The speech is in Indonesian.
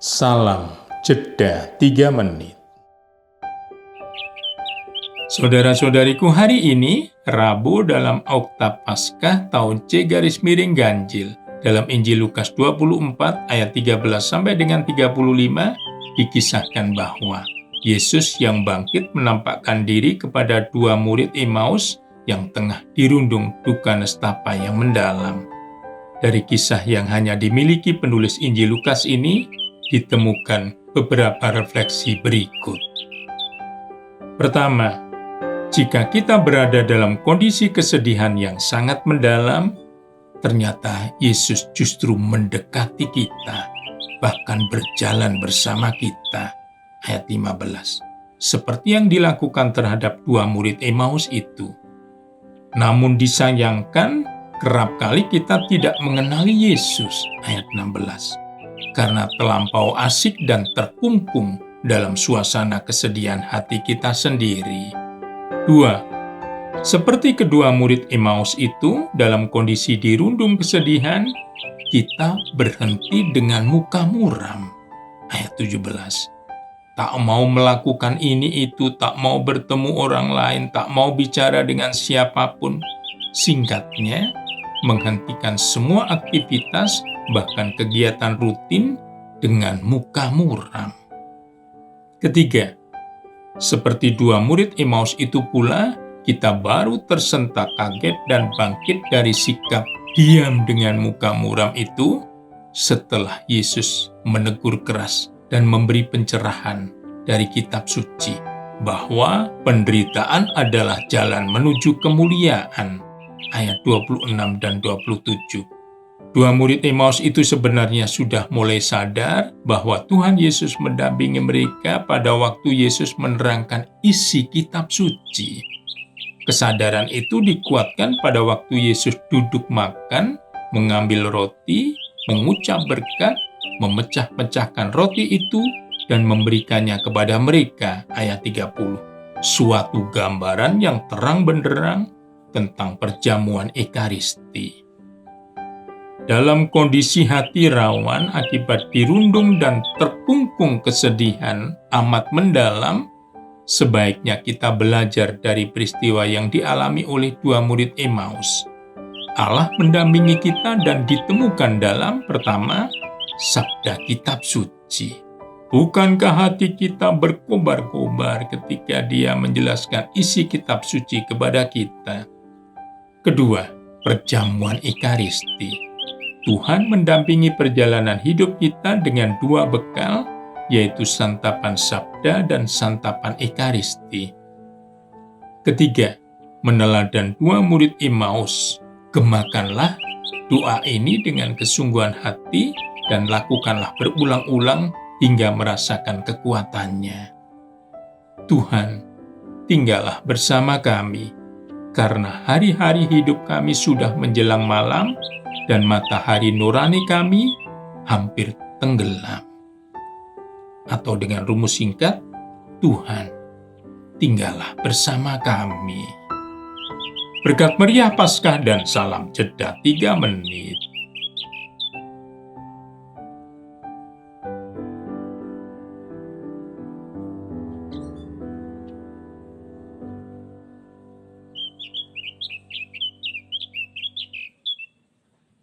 Salam jeda 3 menit. Saudara-saudariku, hari ini Rabu dalam Oktav Paskah tahun C/Ganjil. Dalam Injil Lukas 24 ayat 13 sampai dengan 35 dikisahkan bahwa Yesus yang bangkit menampakkan diri kepada dua murid Emmaus yang tengah dirundung duka nestapa yang mendalam. Dari kisah yang hanya dimiliki penulis Injil Lukas ini, ditemukan beberapa refleksi berikut. Pertama, jika kita berada dalam kondisi kesedihan yang sangat mendalam, ternyata Yesus justru mendekati kita, bahkan berjalan bersama kita. Ayat 15. Seperti yang dilakukan terhadap dua murid Emmaus itu. Namun disayangkan, kerap kali kita tidak mengenali Yesus. Ayat 16. Karena terlampau asik dan terkungkung dalam suasana kesedihan hati kita sendiri. 2. Seperti kedua murid Emmaus itu, dalam kondisi dirundung kesedihan, kita berhenti dengan muka muram. Ayat 17. Tak mau melakukan ini itu, tak mau bertemu orang lain, tak mau bicara dengan siapapun. Singkatnya, menghentikan semua aktivitas, bahkan kegiatan rutin dengan muka muram. Ketiga, seperti dua murid Emmaus itu pula, kita baru tersentak kaget dan bangkit dari sikap diam dengan muka muram itu setelah Yesus menegur keras dan memberi pencerahan dari kitab suci bahwa penderitaan adalah jalan menuju kemuliaan. Ayat 26 dan 27. Dua murid Emmaus itu sebenarnya sudah mulai sadar bahwa Tuhan Yesus mendampingi mereka pada waktu Yesus menerangkan isi kitab suci. Kesadaran itu dikuatkan pada waktu Yesus duduk makan, mengambil roti, mengucap berkat, memecah-pecahkan roti itu, dan memberikannya kepada mereka. Ayat 30. Suatu gambaran yang terang benderang tentang perjamuan Ekaristi. Dalam kondisi hati rawan akibat dirundung dan terkungkung kesedihan amat mendalam, sebaiknya kita belajar dari peristiwa yang dialami oleh dua murid Emmaus. Allah mendampingi kita dan ditemukan dalam, pertama, sabda kitab suci. Bukankah hati kita berkobar-kobar ketika Dia menjelaskan isi kitab suci kepada kita? Kedua, perjamuan Ekaristi. Tuhan mendampingi perjalanan hidup kita dengan dua bekal, yaitu santapan sabda dan santapan Ekaristi. Ketiga, meneladan dua murid Emmaus. Gemakanlah doa ini dengan kesungguhan hati dan lakukanlah berulang-ulang hingga merasakan kekuatannya. Tuhan, tinggallah bersama kami, karena hari-hari hidup kami sudah menjelang malam dan matahari nurani kami hampir tenggelam. Atau dengan rumus singkat, Tuhan, tinggallah bersama kami. Berkat meriah Paskah dan salam jeda 3 menit.